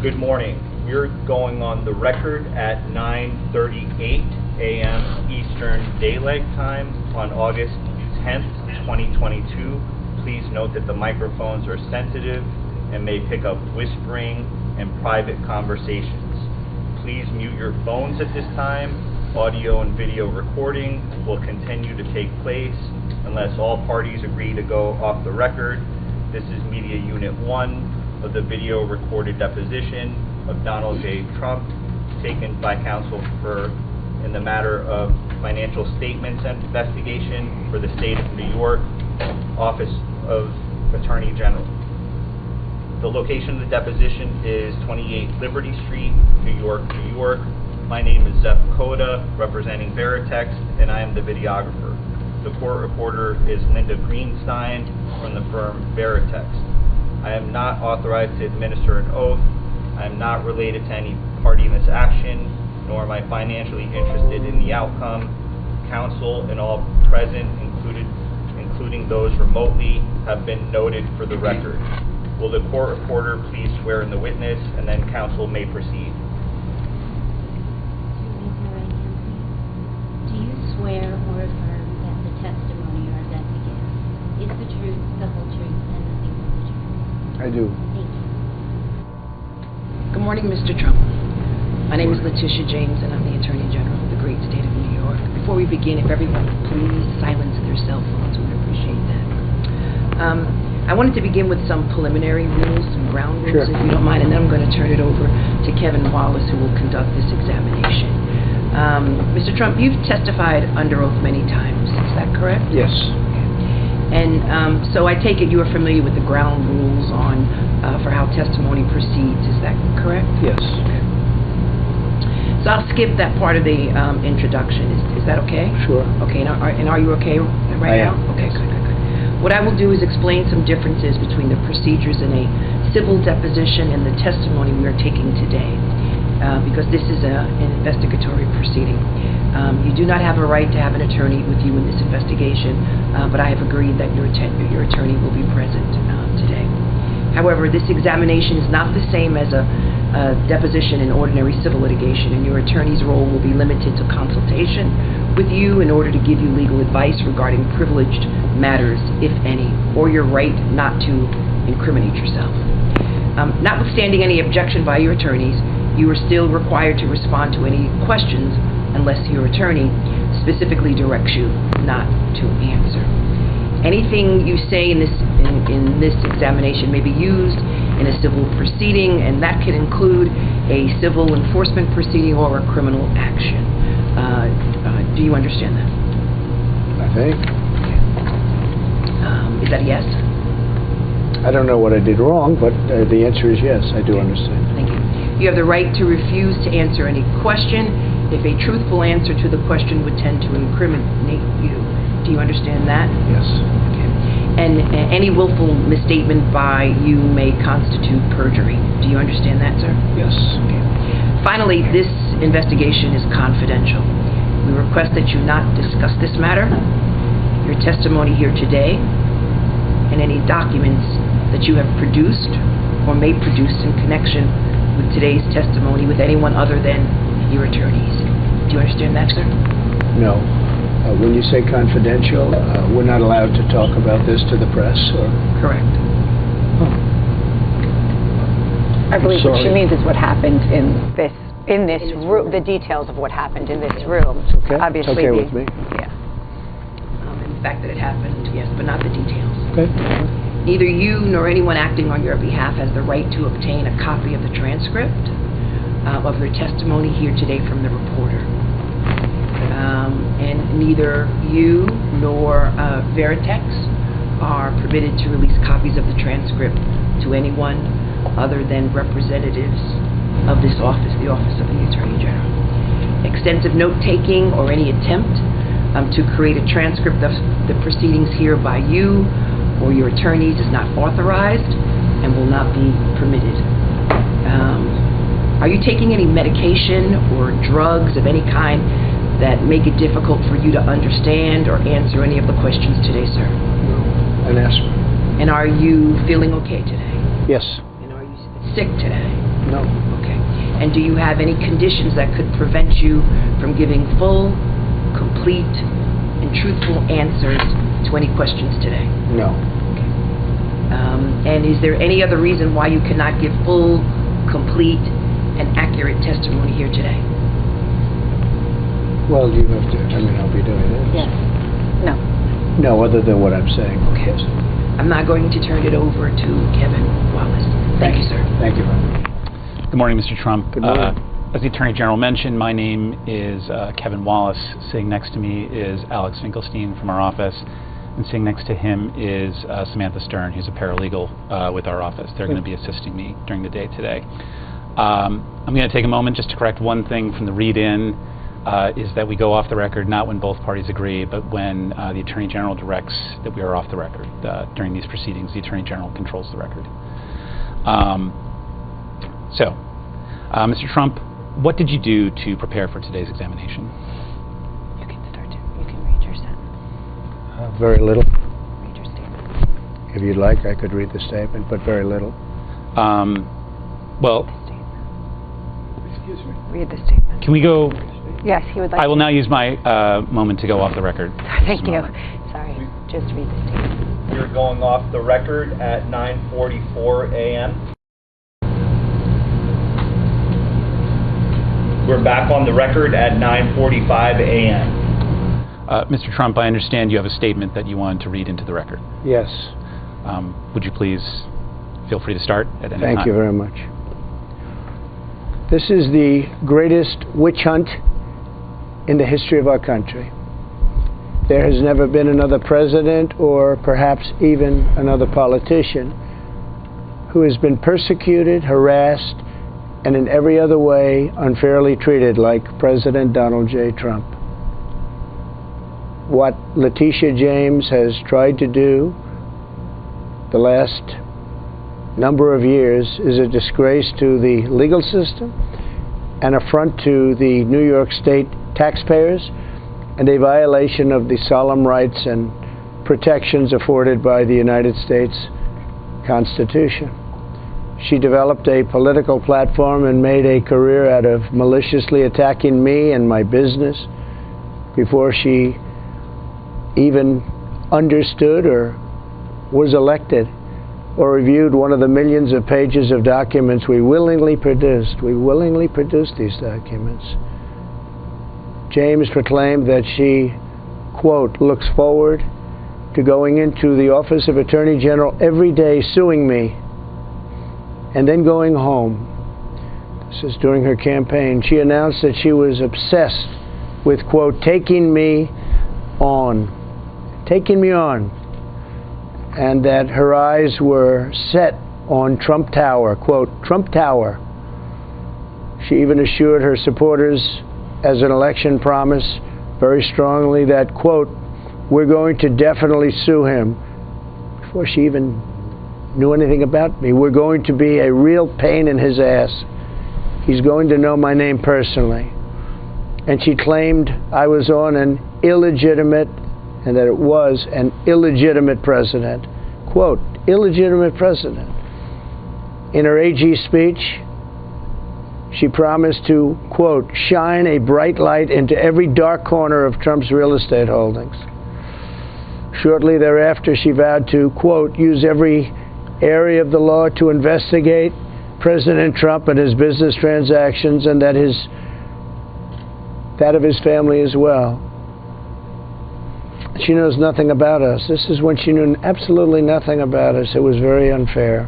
Good morning. We're going on the record at 9:38 a.m. Eastern Daylight Time on August 10th, 2022. Please note that the microphones are sensitive and may pick up whispering and private conversations. Please mute your phones at this time. Audio and video recording will continue to take place unless all parties agree to go off the record. This is Media Unit 1 of the video recorded deposition of Donald J. Trump, taken by counsel in the matter of financial statements and investigation for the state of New York, Office of Attorney General. The location of the deposition is 28 Liberty Street, New York, New York. My name is Zeph Koda, representing Veritex, and I am the videographer. The court reporter is Linda Greenstein from the firm Veritex. I am not authorized to administer an oath. I am not related to any party in this action, nor am I financially interested in the outcome. Counsel and all present, including those remotely, have been noted for the record. Will the court reporter please swear in the witness, and then counsel may proceed. Do you swear or affirm that the testimony you're about to give is the truth, the whole truth, and nothing but the truth? I do. Thank you. Good morning, Mr. Trump. My name is Letitia James, and I'm the Attorney General of the great state of New York. Before we begin, if everyone would please silence their cell phones, we would appreciate that. I wanted to begin with some preliminary rules, some ground rules, Sure. if you don't mind, and then I'm going to turn it over to Kevin Wallace, who will conduct this examination. Mr. Trump, you've testified under oath many times. Is that correct? Yes. And so I take it you are familiar with the ground rules on for how testimony proceeds. Is that correct? Yes. Okay. So I'll skip that part of the introduction. Is that okay? Sure. Okay. And are you okay right now? I am. Okay. Good. What I will do is explain some differences between the procedures in a civil deposition and the testimony we are taking today, because this is an investigatory proceeding. You do not have a right to have an attorney with you in this investigation, but I have agreed that your attorney will be present today. However, this examination is not the same as a deposition in ordinary civil litigation, and your attorney's role will be limited to consultation with you in order to give you legal advice regarding privileged matters, if any, or your right not to incriminate yourself. Notwithstanding any objection by your attorneys, you are still required to respond to any questions unless your attorney specifically directs you not to answer. Anything you say in this examination may be used in a civil proceeding, and that can include a civil enforcement proceeding or a criminal action. Do you understand that? I think. Is that a yes? I don't know what I did wrong, but the answer is yes, I do understand. Thank you. You have the right to refuse to answer any question if a truthful answer to the question would tend to incriminate you. Do you understand that? Yes. Okay. And any willful misstatement by you may constitute perjury. Do you understand that, sir? Yes. Okay. Finally, this investigation is confidential. We request that you not discuss this matter, your testimony here today, and any documents that you have produced or may produce in connection with today's testimony with anyone other than your attorneys. Do you understand that, sir? No. When you say confidential, we're not allowed to talk about this to the press, or? Correct. I believe what she Sorry. means is what happened in this room, the details of what happened in this room. It's okay. Obviously, It's okay with me. Yeah. And the fact that it happened, yes, but not the details. Okay. Neither you nor anyone acting on your behalf has the right to obtain a copy of the transcript of your testimony here today from the reporter. And neither you nor Veritex are permitted to release copies of the transcript to anyone other than representatives of this office, the Office of the Attorney General. Extensive note-taking or any attempt to create a transcript of the proceedings here by you or your attorneys is not authorized and will not be permitted. Are you taking any medication or drugs of any kind that make it difficult for you to understand or answer any of the questions today, sir? No. An aspirin. And are you feeling okay today? Yes. And are you sick today? No. Okay. And do you have any conditions that could prevent you from giving full, complete, and truthful answers to any questions today? No. And is there any other reason why you cannot give full, complete, and accurate testimony here today? Well, you have to, I'll be doing this. Yes. No. No, other than what I'm saying. Okay. I'm not going to turn it over to Kevin Wallace. Thank you, sir. Thank you. Good morning, Mr. Trump. Good morning. As the Attorney General mentioned, my name is Kevin Wallace. Sitting next to me is Alex Finkelstein from our office, and sitting next to him is Samantha Stern, who's a paralegal with our office. They're going to be assisting me during the day today. I'm going to take a moment just to correct one thing from the read-in, is that we go off the record not when both parties agree, but when the Attorney General directs that we are off the record. During these proceedings, the Attorney General controls the record. Mr. Trump, what did you do to prepare for today's examination? You can start. You can read your sentence. Very little. Read your statement. If you'd like, I could read the statement, but very little. Well, Excuse me. Read the statement. can we go? Yes, he would like. I will now use my moment to go off the record. Thank Just a you. moment. Sorry. Just read the statement. We're going off the record at 9:44 a.m. We're back on the record at 9:45 a.m. Mr. Trump, I understand you have a statement that you wanted to read into the record. Yes. Would you please feel free to start at any time? Thank you very much. This is the greatest witch hunt in the history of our country. There has never been another president, or perhaps even another politician, who has been persecuted, harassed, and in every other way unfairly treated like President Donald J. Trump. What Letitia James has tried to do the last number of years is a disgrace to the legal system, an affront to the New York State taxpayers, and a violation of the solemn rights and protections afforded by the United States Constitution. She developed a political platform and made a career out of maliciously attacking me and my business before she even understood or was elected or reviewed one of the millions of pages of documents we willingly produced. We willingly produced these documents. James proclaimed that she, quote, looks forward to going into the office of Attorney General every day suing me and then going home. This is during her campaign. She announced that she was obsessed with, quote, taking me on, and that her eyes were set on Trump Tower, quote, Trump Tower. She even assured her supporters as an election promise very strongly that, quote, we're going to definitely sue him. Before she even knew anything about me, we're going to be a real pain in his ass. He's going to know my name personally. And she claimed I was on an illegitimate, and that it was an illegitimate president. Quote, illegitimate president. In her AG speech, she promised to, quote, shine a bright light into every dark corner of Trump's real estate holdings. Shortly thereafter, she vowed to, quote, use every area of the law to investigate President Trump and his business transactions, and that of his family as well. She knows nothing about us. This is when she knew absolutely nothing about us. It was very unfair.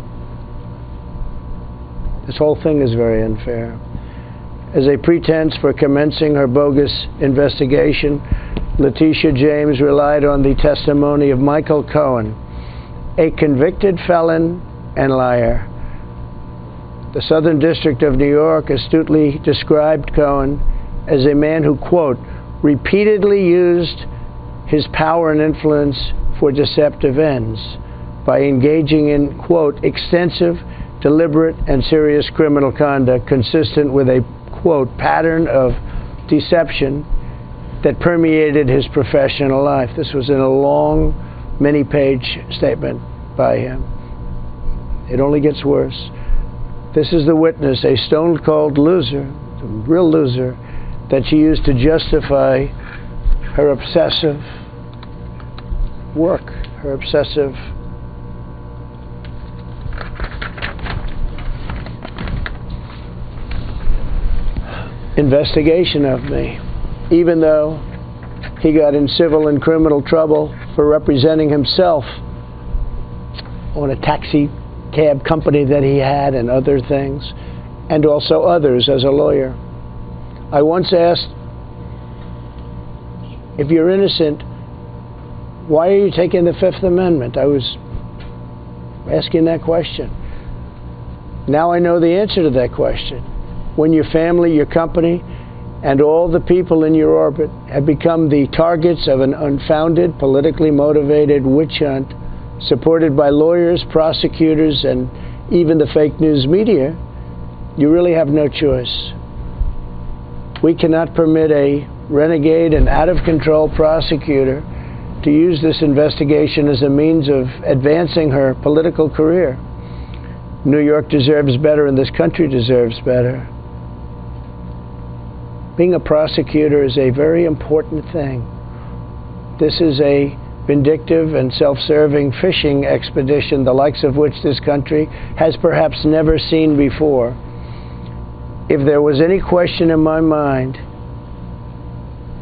This whole thing is very unfair. As a pretense for commencing her bogus investigation, Letitia James relied on the testimony of Michael Cohen, a convicted felon and liar. The Southern District of New York astutely described Cohen as a man who, quote, repeatedly used his power and influence for deceptive ends by engaging in, quote, extensive, deliberate, and serious criminal conduct consistent with a, quote, pattern of deception that permeated his professional life. This was in a long, many-page statement by him. It only gets worse. This is the witness, a stone-cold loser, a real loser, that she used to justify her obsessive work, her obsessive investigation of me, even though he got in civil and criminal trouble for representing himself on a taxi cab company that he had and other things, and also others as a lawyer. I once asked, if you're innocent, why are you taking the Fifth Amendment? I was asking that question. Now I know the answer to that question. When your family, your company, and all the people in your orbit have become the targets of an unfounded, politically motivated witch hunt supported by lawyers, prosecutors, and even the fake news media, you really have no choice. We cannot permit a renegade and out-of-control prosecutor to use this investigation as a means of advancing her political career. New York deserves better, and this country deserves better. Being a prosecutor is a very important thing. This is a vindictive and self-serving fishing expedition, the likes of which this country has perhaps never seen before. If there was any question in my mind,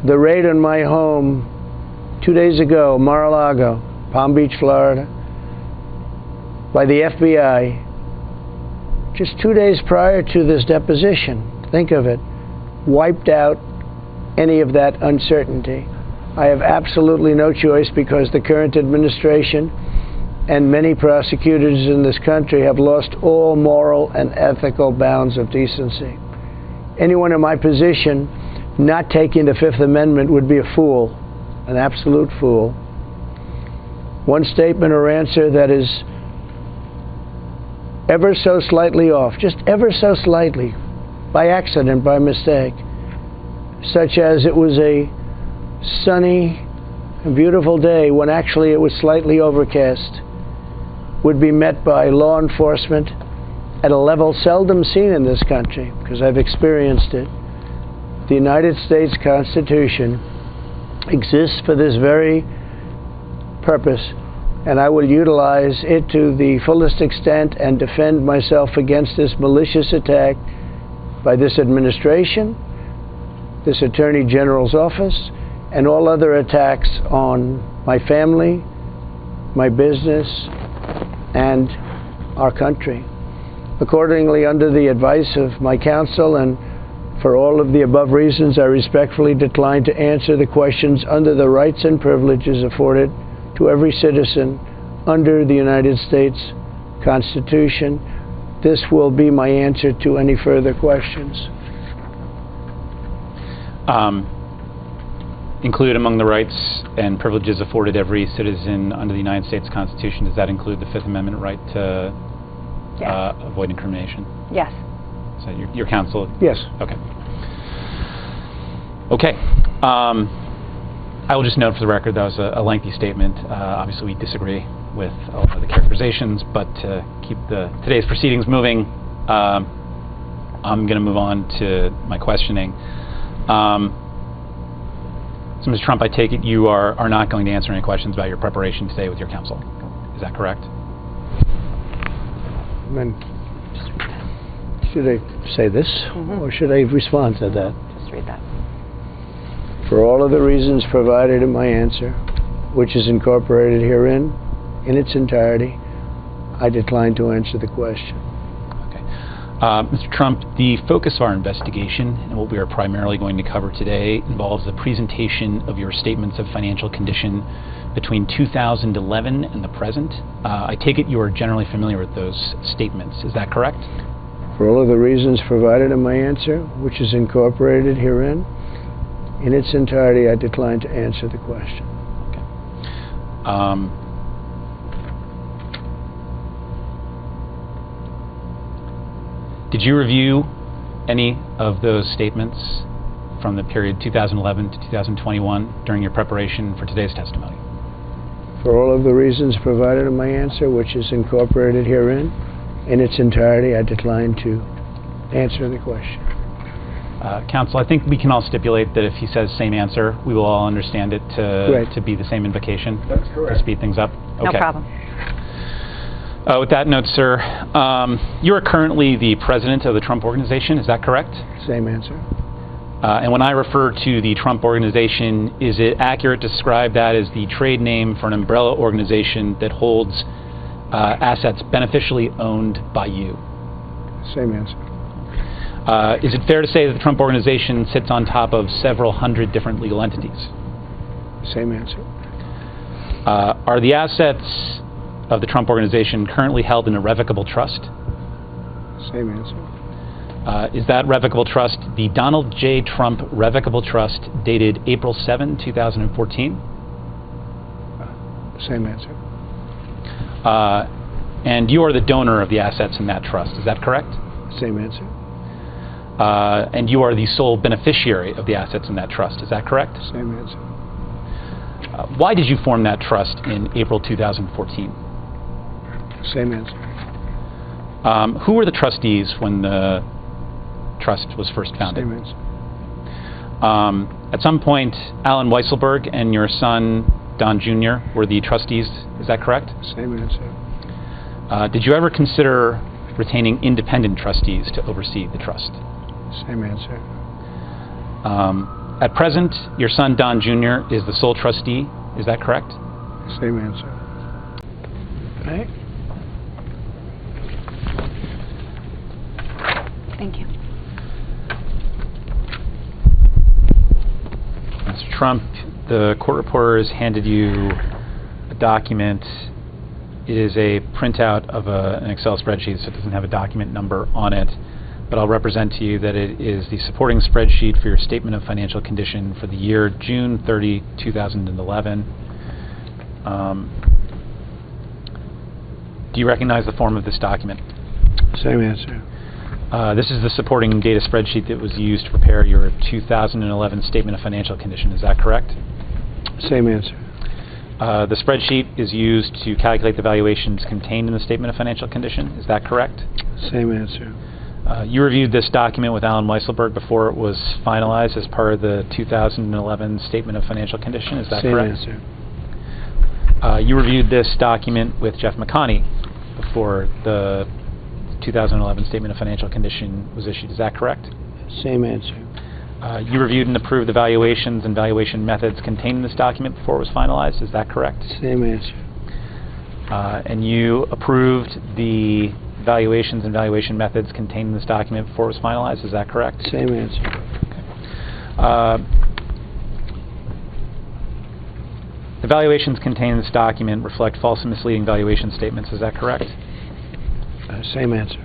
the raid on my home 2 days ago, Mar-a-Lago, Palm Beach, Florida, by the FBI, just 2 days prior to this deposition, think of it, wiped out any of that uncertainty. I have absolutely no choice because the current administration and many prosecutors in this country have lost all moral and ethical bounds of decency. Anyone in my position not taking the Fifth Amendment would be a fool, an absolute fool. One statement or answer that is ever so slightly off, just ever so slightly, by accident, by mistake, such as it was a sunny and beautiful day when actually it was slightly overcast, would be met by law enforcement at a level seldom seen in this country, because I've experienced it. The United States Constitution exists for this very purpose, and I will utilize it to the fullest extent and defend myself against this malicious attack by this administration, this Attorney General's office, and all other attacks on my family, my business, and our country. Accordingly, under the advice of my counsel and for all of the above reasons, I respectfully decline to answer the questions under the rights and privileges afforded to every citizen under the United States Constitution. This will be my answer to any further questions. Include among the rights and privileges afforded every citizen under the United States Constitution, does that include the Fifth Amendment right to avoid incrimination? Yes. So your counsel? Yes. Okay. Okay. I will just note for the record that was a lengthy statement. Obviously, we disagree with a lot of the characterizations, but to keep today's proceedings moving, I'm going to move on to my questioning. So, Mr. Trump, I take it you are not going to answer any questions about your preparation today with your counsel. Is that correct? Then, should I say this, or should I respond to that? Just read that. For all of the reasons provided in my answer, which is incorporated herein in its entirety, I decline to answer the question. Okay. Mr. Trump, the focus of our investigation and what we are primarily going to cover today involves the presentation of your statements of financial condition between 2011 and the present. I take it you are generally familiar with those statements. Is that correct? For all of the reasons provided in my answer, which is incorporated herein, in its entirety, I decline to answer the question. Okay. Did you review any of those statements from the period 2011 to 2021 during your preparation for today's testimony? For all of the reasons provided in my answer, which is incorporated herein, in its entirety, I decline to answer the question. Counsel, I think we can all stipulate that if he says same answer, we will all understand it Right. to be the same invocation. That's correct. To speed things up. No Okay. problem. With that note, sir, you are currently the president of the Trump Organization. Is that correct? Same answer. And when I refer to the Trump Organization, is it accurate to describe that as the trade name for an umbrella organization that holds assets beneficially owned by you? Same answer. Is it fair to say that the Trump Organization sits on top of several hundred different legal entities? Same answer. Are the assets of the Trump Organization currently held in a revocable trust? Same answer. Is that revocable trust the Donald J. Trump Revocable Trust dated April 7, 2014? Same answer. And you are the donor of the assets in that trust, is that correct? Same answer. And you are the sole beneficiary of the assets in that trust, is that correct? Same answer. Why did you form that trust in April 2014? Same answer. Who were the trustees when the trust was first founded? Same answer. At some point, Alan Weisselberg and your son, Don Jr., were the trustees, is that correct? Same answer. Did you ever consider retaining independent trustees to oversee the trust? Same answer. At present, your son, Don Jr., is the sole trustee, is that correct? Same answer. Right? Thank you. Mr. Trump, the court reporter has handed you a document. It is a printout of an Excel spreadsheet, so it doesn't have a document number on it. But I'll represent to you that it is the supporting spreadsheet for your statement of financial condition for the year June 30, 2011. Do you recognize the form of this document? Same answer. This is the supporting data spreadsheet that was used to prepare your 2011 statement of financial condition. Is that correct? Same answer. The spreadsheet is used to calculate the valuations contained in the statement of financial condition. Is that correct? Same answer. You reviewed this document with Alan Weisselberg before it was finalized as part of the 2011 statement of financial condition. Is that correct? Same answer. You reviewed this document with Jeff McConney before the 2011 statement of financial condition was issued. Is that correct? Same answer. You reviewed and approved the valuations and valuation methods contained in this document before it was finalized. Is that correct? Same answer. And you approved the valuations and valuation methods contained in this document before it was finalized. Is that correct? Same answer. The valuations contained in this document reflect false and misleading valuation statements. Is that correct? Same answer.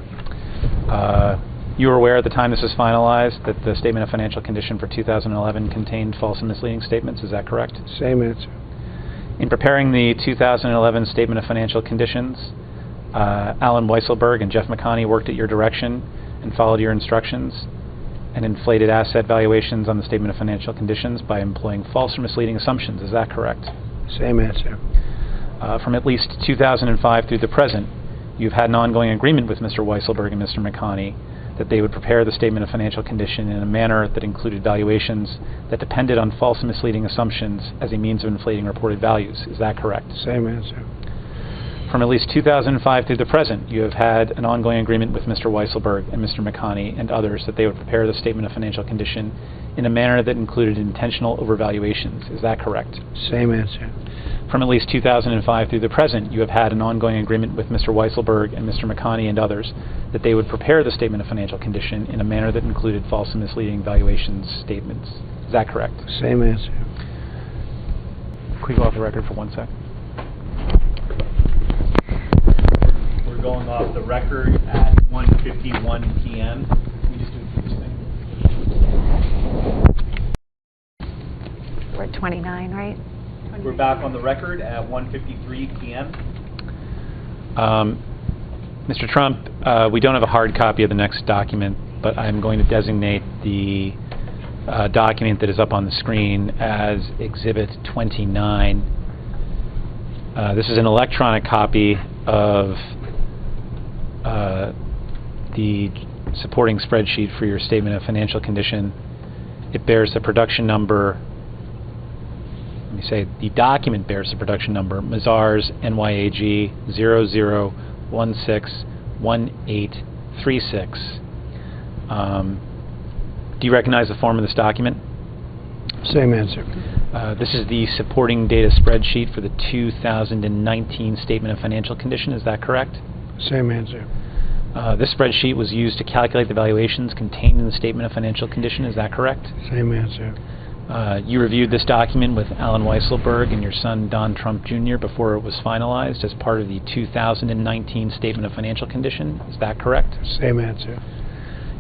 You were aware at the time this was finalized that the statement of financial condition for 2011 contained false and misleading statements. Is that correct? Same answer. In preparing the 2011 statement of financial conditions, Alan Weisselberg and Jeff McConney worked at your direction and followed your instructions and inflated asset valuations on the statement of financial conditions by employing false or misleading assumptions. Is that correct? Same answer. From at least 2005 through the present, you've had an ongoing agreement with Mr. Weisselberg and Mr. McConney that they would prepare the statement of financial condition in a manner that included valuations that depended on false and misleading assumptions as a means of inflating reported values. Is that correct? Same answer. From at least 2005 through the present, you have had an ongoing agreement with Mr. Weisselberg and Mr. McConney and others that they would prepare the statement of financial condition in a manner that included intentional overvaluations. Is that correct? Same answer. From at least 2005 through the present, you have had an ongoing agreement with Mr. Weisselberg and Mr. McConney and others that they would prepare the statement of financial condition in a manner that included false and misleading valuations statements. Is that correct? Same answer. Could we go off the record for 1 sec? We're going off the record at 1:51 p.m. Can we just do this thing? We're at 29, right? We're back on the record at 1:53 p.m. Mr. Trump, we don't have a hard copy of the next document, but I'm going to designate the document that is up on the screen as Exhibit 29. This is an electronic copy of the supporting spreadsheet for your statement of financial condition. It bears the production number, let me say, the document bears the production number, Mazars NYAG 00161836. Do you recognize the form of this document? Same answer. This is the supporting data spreadsheet for the 2019 Statement of Financial Condition. Is that correct? Same answer. This spreadsheet was used to calculate the valuations contained in the Statement of Financial Condition. Is that correct? Same answer. You reviewed this document with Alan Weisselberg and your son Don Trump Jr. before it was finalized as part of the 2019 Statement of Financial Condition. Is that correct? Same answer.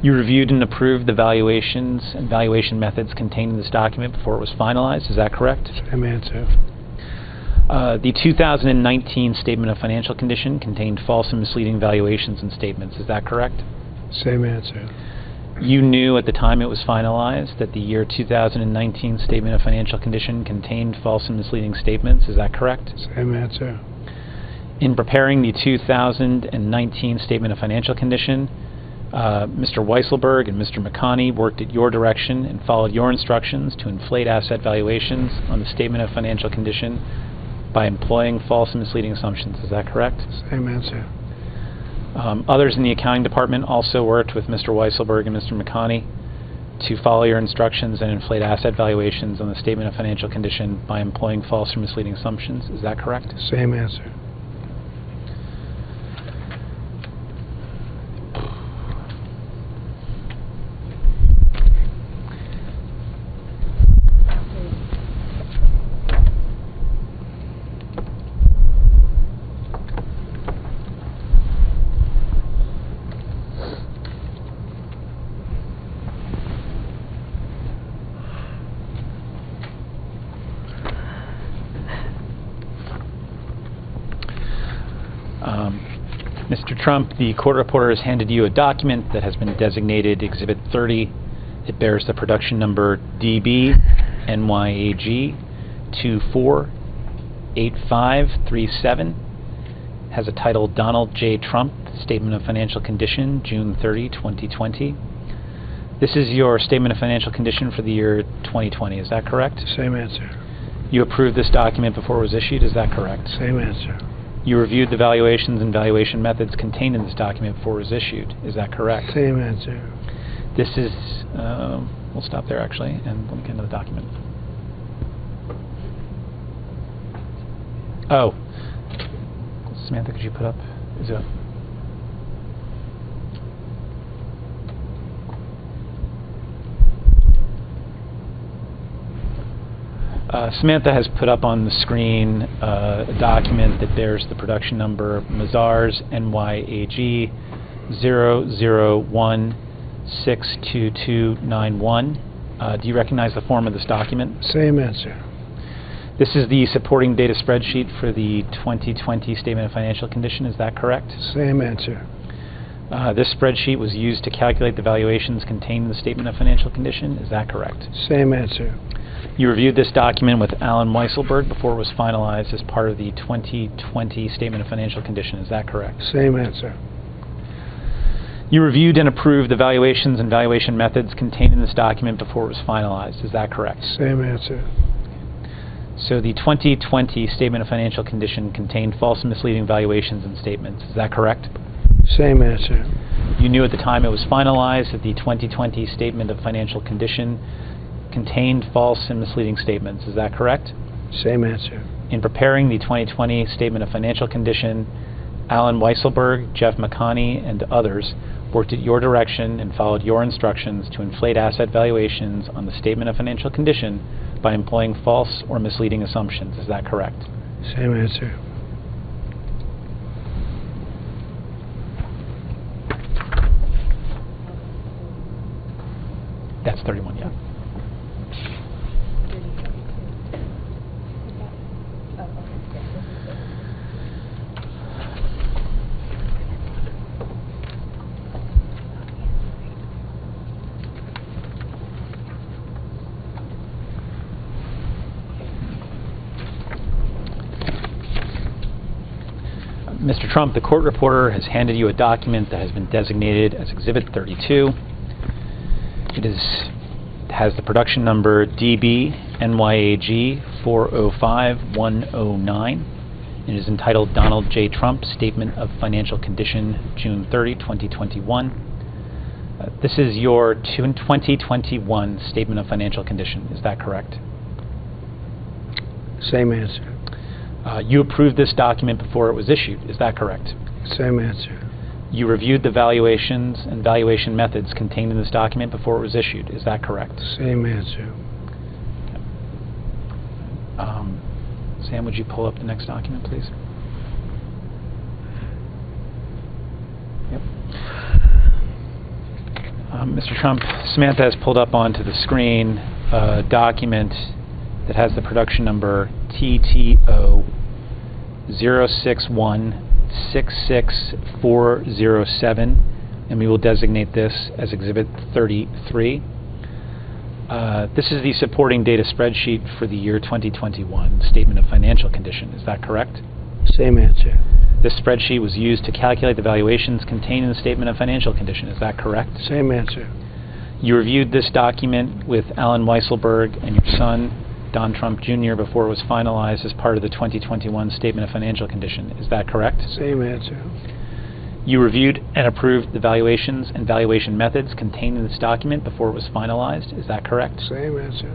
You reviewed and approved the valuations and valuation methods contained in this document before it was finalized. Is that correct? Same answer. The 2019 Statement of Financial Condition contained false and misleading valuations and statements. Is that correct? Same answer. You knew at the time it was finalized that the year 2019 Statement of Financial Condition contained false and misleading statements. Is that correct? Same answer. In preparing the 2019 Statement of Financial Condition, Mr. Weisselberg and Mr. McConney worked at your direction and followed your instructions to inflate asset valuations on the Statement of Financial Condition by employing false and misleading assumptions. Is that correct? Same answer. Others in the accounting department also worked with Mr. Weisselberg and Mr. McConney to follow your instructions and inflate asset valuations on the Statement of Financial Condition by employing false or misleading assumptions. Is that correct? Same answer. Mr. Trump, the court reporter has handed you a document that has been designated Exhibit 30. It bears the production number DB NYAG 248537. Has a title Donald J. Trump, Statement of Financial Condition, June 30, 2020. This is your Statement of Financial Condition for the year 2020. Is that correct? Same answer. You approved this document before it was issued. Is that correct? Same answer. You reviewed the valuations and valuation methods contained in this document before it was issued. Is that correct? Same answer. This is, we'll stop there actually, and let me get into the document. Oh, Samantha, could you put up, is it? Samantha has put up on the screen a document that bears the production number Mazars NYAG 00162291. Do you recognize the form of this document? Same answer. This is the supporting data spreadsheet for the 2020 Statement of Financial Condition. Is that correct? Same answer. This spreadsheet was used to calculate the valuations contained in the Statement of Financial Condition. Is that correct? Same answer. You reviewed this document with Alan Weisselberg before it was finalized as part of the 2020 Statement of Financial Condition. Is that correct? Same answer. You reviewed and approved the valuations and valuation methods contained in this document before it was finalized. Is that correct? Same answer. So the 2020 Statement of Financial Condition contained false and misleading valuations and statements. Is that correct? Same answer. You knew at the time it was finalized that the 2020 Statement of Financial Condition contained false and misleading statements. Is that correct? Same answer. In preparing the 2020 Statement of Financial Condition, Alan Weisselberg, Jeff McConney, and others worked at your direction and followed your instructions to inflate asset valuations on the Statement of Financial Condition by employing false or misleading assumptions. Is that correct? Same answer. That's 31, yeah. Mr. Trump, the court reporter has handed you a document that has been designated as Exhibit 32. It has the production number DB NYAG 405109. It is entitled Donald J. Trump Statement of Financial Condition, June 30, 2021. This is your 2021 Statement of Financial Condition. Is that correct? Same answer. You approved this document before it was issued. Is that correct? Same answer. You reviewed the valuations and valuation methods contained in this document before it was issued. Is that correct? Same answer. Sam, would you pull up the next document, please? Yep. Mr. Trump, Samantha has pulled up onto the screen a document that has the production number TTO 061-66407, and we will designate this as Exhibit 33. This is the supporting data spreadsheet for the year 2021 Statement of Financial Condition. Is that correct? Same answer. This spreadsheet was used to calculate the valuations contained in the Statement of Financial Condition. Is that correct? Same answer. You reviewed this document with Alan Weisselberg and your son, Don Trump Jr., before it was finalized as part of the 2021 Statement of Financial Condition. Is that correct? Same answer. You reviewed and approved the valuations and valuation methods contained in this document before it was finalized. Is that correct? Same answer.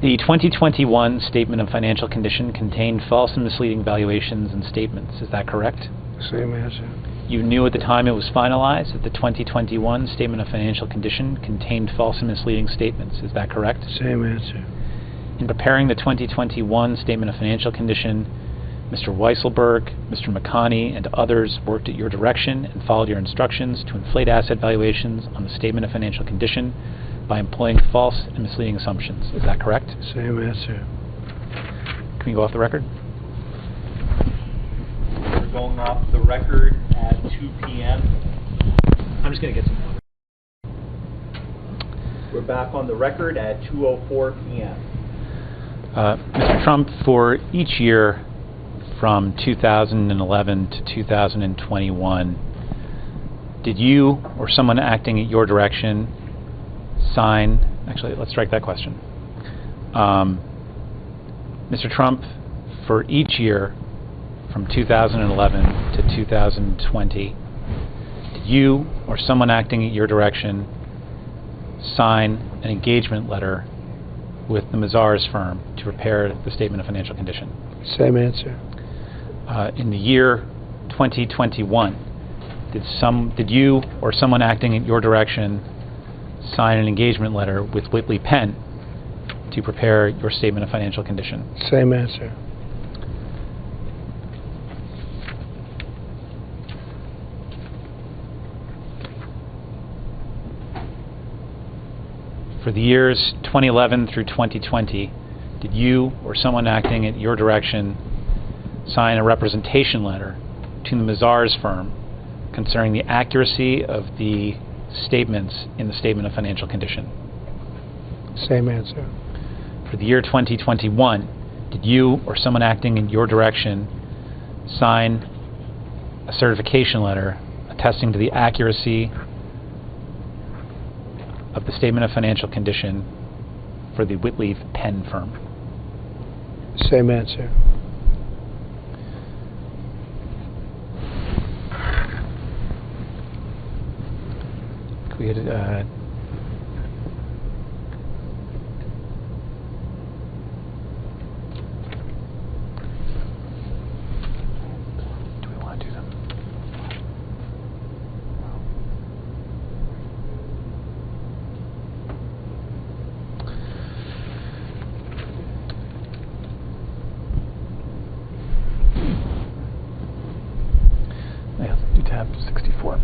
The 2021 Statement of Financial Condition contained false and misleading valuations and statements. Is that correct? Same answer. You knew at the time it was finalized that the 2021 Statement of Financial Condition contained false and misleading statements. Is that correct? Same answer. In preparing the 2021 Statement of Financial Condition, Mr. Weisselberg, Mr. McConney, and others worked at your direction and followed your instructions to inflate asset valuations on the Statement of Financial Condition by employing false and misleading assumptions. Is that correct? Same answer. Can we go off the record? We're going off the record at 2 p.m. I'm just going to get some water. We're back on the record at 2:04 p.m. Mr. Trump, for each year from 2011 to 2021, did you or someone acting at your direction sign, actually, let's strike that question. Mr. Trump, for each year from 2011 to 2020, did you or someone acting at your direction sign an engagement letter with the Mazars firm to prepare the Statement of Financial Condition? Same answer. In the year 2021, did you or someone acting in your direction sign an engagement letter with Whitley Penn to prepare your Statement of Financial Condition? Same answer. For the years 2011 through 2020, did you or someone acting at your direction sign a representation letter to the Mazars firm concerning the accuracy of the statements in the Statement of Financial Condition? Same answer. For the year 2021, did you or someone acting in your direction sign a certification letter attesting to the accuracy of the Statement of Financial Condition for the Whitley Penn firm? Same answer. Could we get do we want to do them? Yeah, do tab 64.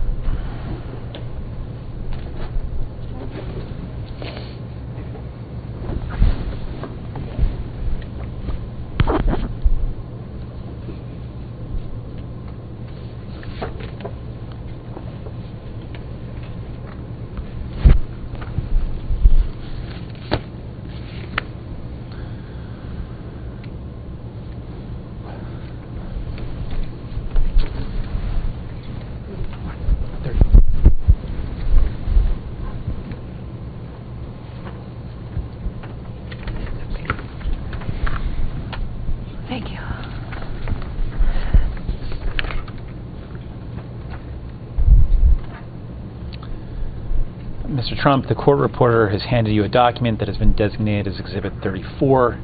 Mr. Trump, the court reporter has handed you a document that has been designated as Exhibit 34.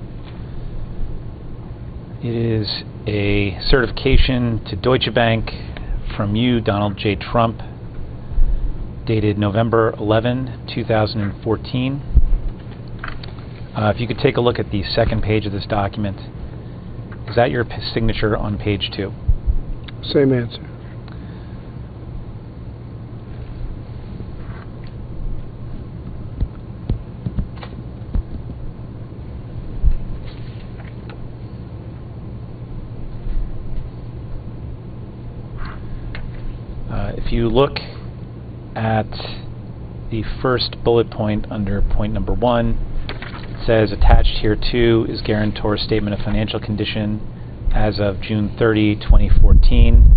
It is a certification to Deutsche Bank from you, Donald J. Trump, dated November 11, 2014. If you could take a look at the second page of this document. Is that your signature on page 2? Same answer. If you look at the first bullet point under point number 1, it says attached here too is guarantor's statement of financial condition as of June 30, 2014.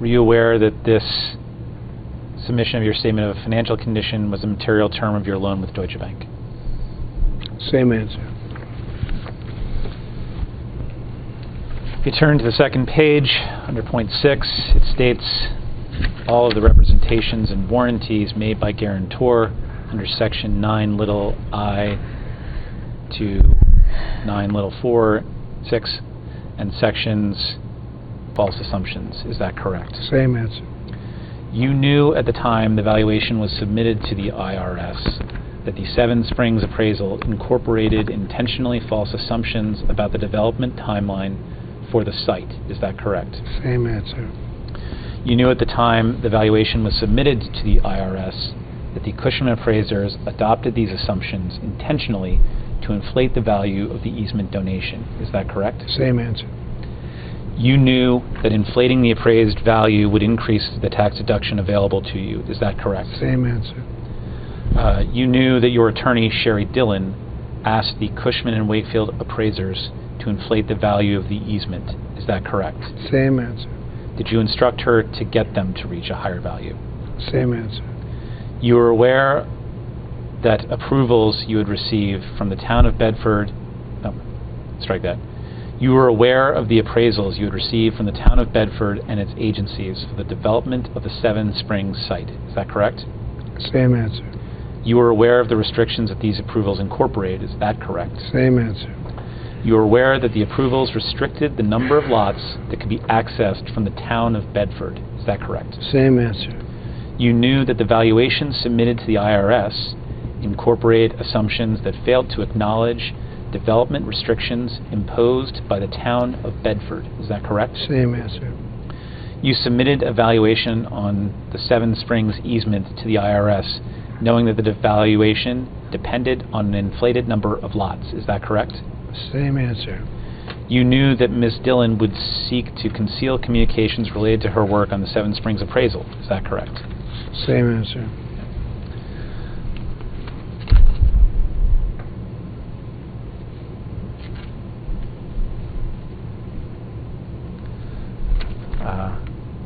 Were you aware that this submission of your statement of financial condition was a material term of your loan with Deutsche Bank? Same answer. If you turn to the second page, under point 6, it states all of the representations and warranties made by guarantor under section 9 little I to 9 little 4, 6, and sections false assumptions. Is that correct? Same answer. You knew at the time the valuation was submitted to the IRS that the Seven Springs appraisal incorporated intentionally false assumptions about the development timeline for the site. Is that correct? Same answer. You knew at the time the valuation was submitted to the IRS that the Cushman appraisers adopted these assumptions intentionally to inflate the value of the easement donation. Is that correct? Same answer. You knew that inflating the appraised value would increase the tax deduction available to you. Is that correct? Same answer. You knew that your attorney, Sherry Dillon, asked the Cushman and Wakefield appraisers to inflate the value of the easement. Is that correct? Same answer. Did you instruct her to get them to reach a higher value? Same answer. You were aware that approvals you had received from the town of Bedford... No, strike that. You were aware of the appraisals you had received from the town of Bedford and its agencies for the development of the Seven Springs site. Is that correct? Same answer. You were aware of the restrictions that these approvals incorporated. Is that correct? Same answer. You were aware that the approvals restricted the number of lots that could be accessed from the town of Bedford. Is that correct? Same answer. You knew that the valuations submitted to the IRS incorporate assumptions that failed to acknowledge development restrictions imposed by the town of Bedford. Is that correct? Same answer. You submitted a valuation on the Seven Springs easement to the IRS, knowing that the valuation depended on an inflated number of lots. Is that correct? Same answer. You knew that Ms. Dillon would seek to conceal communications related to her work on the Seven Springs appraisal. Is that correct? Same answer.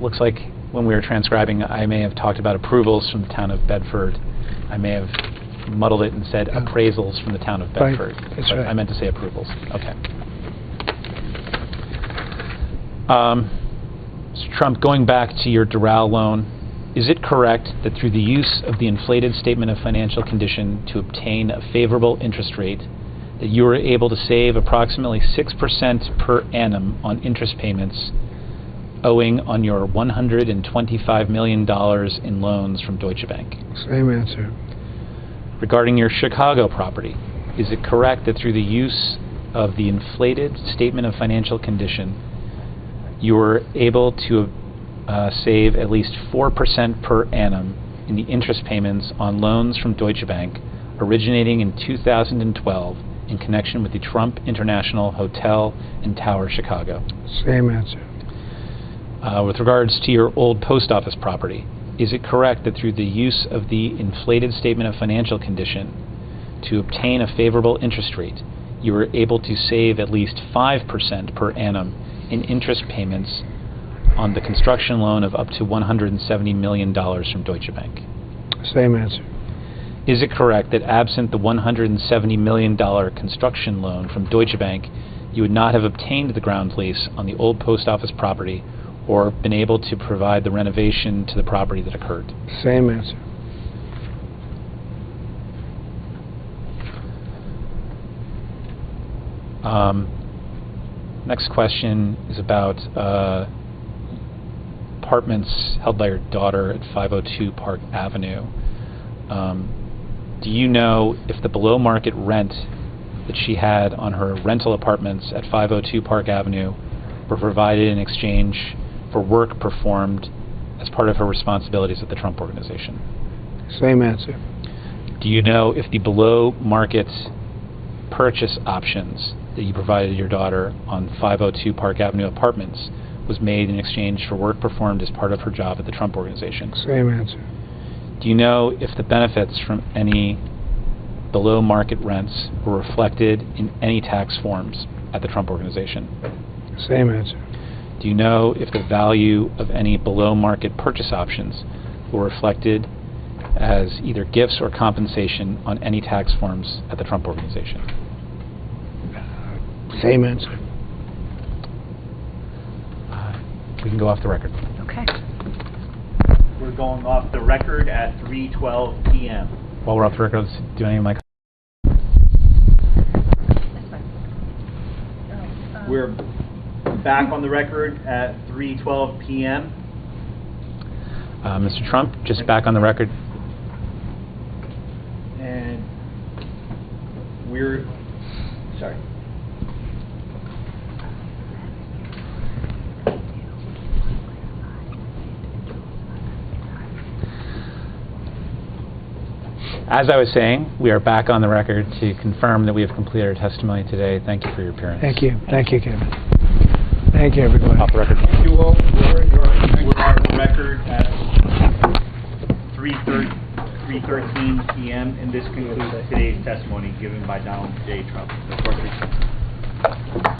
Looks like when we were transcribing, I may have talked about approvals from the town of Bedford. I may have muddled it and said appraisals from the town of Bedford. Right. That's right. I meant to say approvals. Okay. Mr. Trump, going back to your Doral loan, is it correct that through the use of the inflated statement of financial condition to obtain a favorable interest rate, that you were able to save approximately 6% per annum on interest payments owing on your $125 million in loans from Deutsche Bank? Same answer. Regarding your Chicago property, is it correct that through the use of the inflated statement of financial condition, you were able to save at least 4% per annum in the interest payments on loans from Deutsche Bank originating in 2012 in connection with the Trump International Hotel and Tower Chicago? Same answer. With regards to your old post office property, is it correct that through the use of the inflated statement of financial condition to obtain a favorable interest rate, you were able to save at least 5% per annum in interest payments on the construction loan of up to $170 million from Deutsche Bank? Same answer. Is it correct that absent the $170 million construction loan from Deutsche Bank, you would not have obtained the ground lease on the old post office property or been able to provide the renovation to the property that occurred? Same answer. Next question is about apartments held by your daughter at 502 Park Avenue. Do you know if the below market rent that she had on her rental apartments at 502 Park Avenue were provided in exchange for work performed as part of her responsibilities at the Trump Organization? Same answer. Do you know if the below market purchase options that you provided your daughter on 502 Park Avenue apartments was made in exchange for work performed as part of her job at the Trump Organization? Same answer. Do you know if the benefits from any below market rents were reflected in any tax forms at the Trump Organization? Same answer. Do you know if the value of any below market purchase options were reflected as either gifts or compensation on any tax forms at the Trump Organization? Same answer. We can go off the record. Okay. We're going off the record at 3:12 p.m. While we're off the record, let's do any of my... We're back on the record at 3:12 p.m. Mr. Trump, just back on the record. And we're, sorry. As I was saying, we are back on the record to confirm that we have completed our testimony today. Thank you for your appearance. Thank you. Thank you, Kevin. Thank you, everybody. Off the record. Thank you all. We're on the record at 3:13 p.m. and this concludes today's testimony given by Donald J. Trump. The court is adjourned.